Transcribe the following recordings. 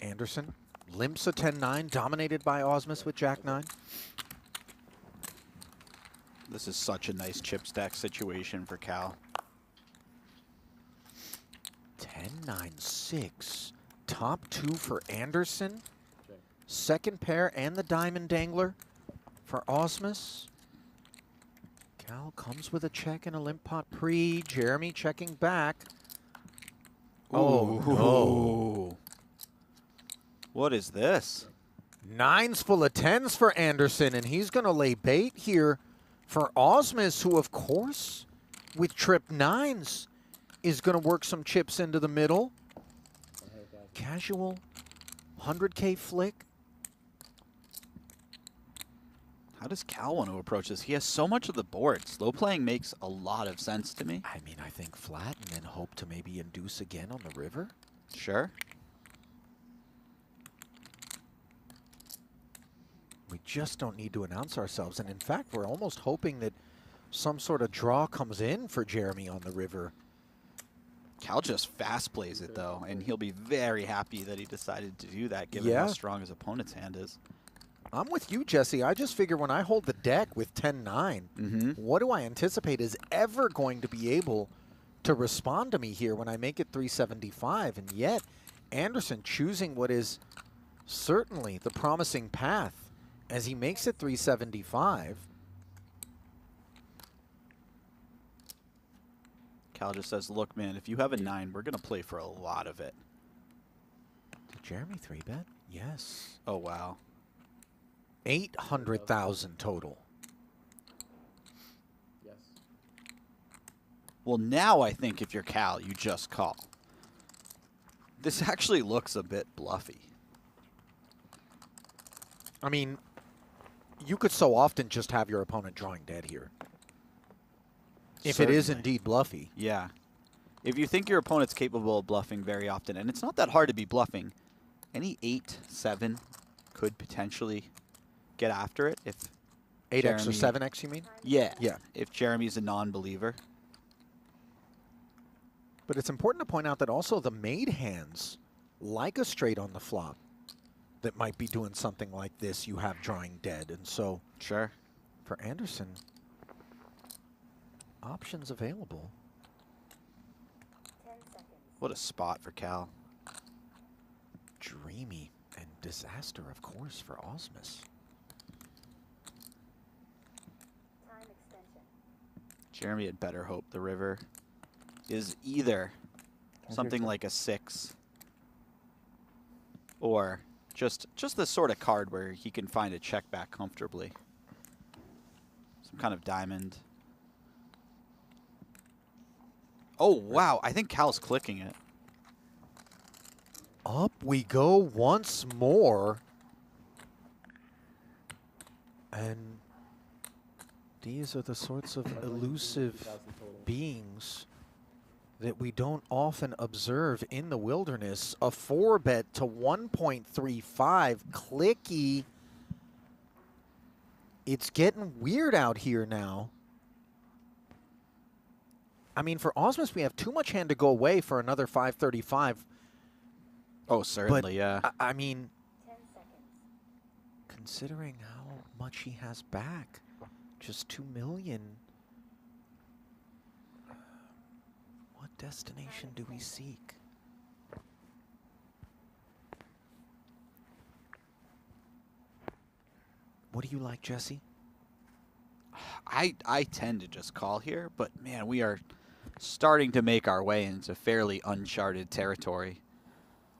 Anderson limps a 10-9, dominated by Ausmus with Jack-9. This is such a nice chip stack situation for Cal. 10-9-6. Top 2 for Anderson. Second pair and the diamond dangler for Ausmus. Cal comes with a check and a limp pot pre. Jeremy checking back. Oh, no. What is this? 9s full of 10s for Anderson, and he's going to lay bait here for Ausmus, who, of course, with trip 9s, is going to work some chips into the middle. Casual 100K flick. How does Cal want to approach this? He has so much of the board. Slow playing makes a lot of sense to me. I mean, I think flat and then hope to maybe induce again on the river. Sure. We just don't need to announce ourselves. And in fact, we're almost hoping that some sort of draw comes in for Jeremy on the river. Cal just fast plays it, though, and he'll be very happy that he decided to do that, given how strong his opponent's hand is. I'm with you, Jesse. I just figure when I hold the deck with 10-9, what do I anticipate is ever going to be able to respond to me here when I make it 375? And yet, Anderson choosing what is certainly the promising path as he makes it 375. Cal just says, look, man, if you have a 9, we're going to play for a lot of it. Did Jeremy 3-bet? Yes. Oh, wow. 800,000 total. Yes. Well, now I think if you're Cal, you just call. This actually looks a bit bluffy. I mean, you could so often just have your opponent drawing dead here. If it is indeed bluffy. Yeah. If you think your opponent's capable of bluffing very often, and it's not that hard to be bluffing, any 8-7 could potentially get after it if 8x or 7x, you mean? Yeah. Yeah. If Jeremy's a non-believer. But it's important to point out that also the made hands, like a straight on the flop, that might be doing something like this, you have drawing dead. And so, sure, for Anderson, options available. 10 seconds. What a spot for Cal. Dreamy and disaster, of course, for Ausmus. Time extension. Jeremy had better hope the river is either something like a 6 or just the sort of card where he can find a check back comfortably. Some kind of diamond. Oh, wow. I think Cal's clicking it. Up we go once more. And these are the sorts of elusive beings that we don't often observe in the wilderness. A 4-bet to 1.35. Clicky. It's getting weird out here now. I mean, for Ausmus, we have too much hand to go away for another 535. Oh, certainly, but, yeah.10 I mean, seconds. considering how much he has back, just 2 million. What destination do we seek? What do you like, Jesse? I tend to just call here, but man, we are starting to make our way into fairly uncharted territory.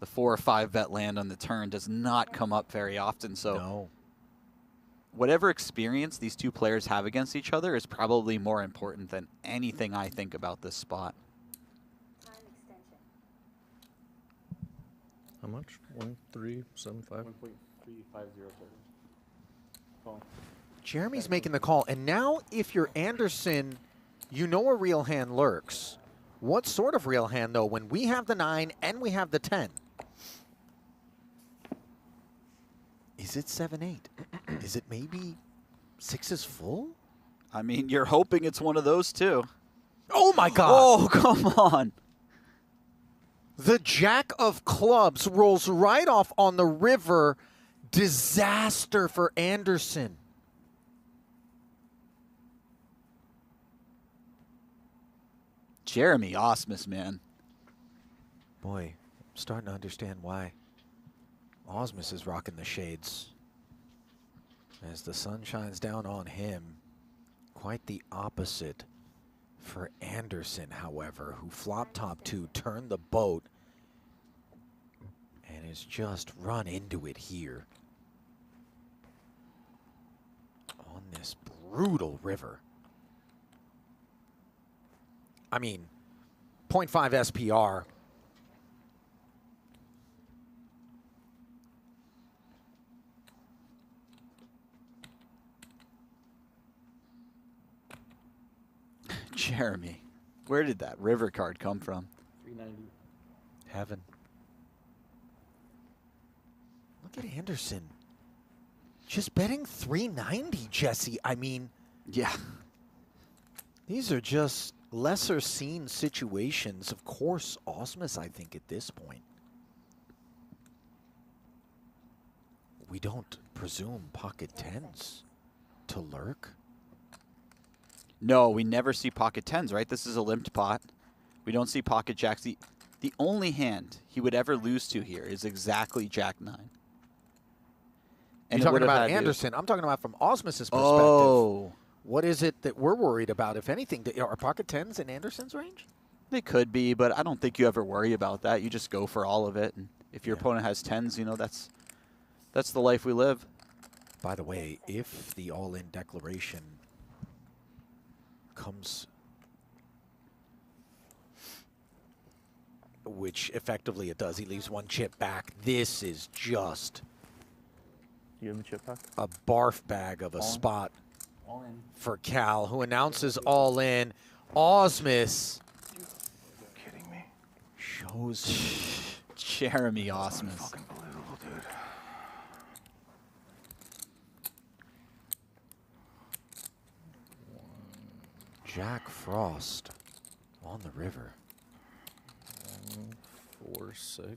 The 4 or 5 bet land on the turn does not come up very often, so No. whatever experience these two players have against each other is probably more important than anything I think about this spot. Time extension. How much? 1.375. 1.350. Call. Jeremy's making the call, and now if you're Anderson, you know a real hand lurks. What sort of real hand, though, when we have the 9 and we have the 10? Is it 7-8? Is it maybe 6 is full? I mean, you're hoping it's one of those two. Oh, my God. Oh, come on. The jack of clubs rolls right off on the river. Disaster for Anderson. Jeremy Ausmus, man. Boy, I'm starting to understand why Ausmus is rocking the shades. As the sun shines down on him, quite the opposite for Anderson, however, who flop top 2, turned the boat, and has just run into it here on this brutal river. I mean, 0.5 SPR. Jeremy, where did that river card come from? 390. Heaven. Look at Anderson. Just betting 390, Jesse. I mean, Yeah. these are just lesser seen situations. Of course, Ausmus, I think, at this point. We don't presume pocket tens to lurk. No, we never see pocket tens, right? This is a limped pot. We don't see pocket jacks. The only hand he would ever lose to here is exactly Jack 9. You're it talking would have about had to- Anderson. I'm talking about from Ausmus's perspective. Oh, What is it that we're worried about, if anything? Are pocket tens in Anderson's range? they could be, but I don't think you ever worry about that. You just go for all of it. And if your Yeah. opponent has tens, you know, that's the life we live. By the way, if the all-in declaration comes, which effectively it does, he leaves one chip back. This is just You have a chip back? a barf bag of a All in. spot All in. for Cal, who announces all in. Ausmus Kidding me? shows Jeremy Ausmus. Fucking believable, dude. Jack Frost on the river. 1, 4, 6.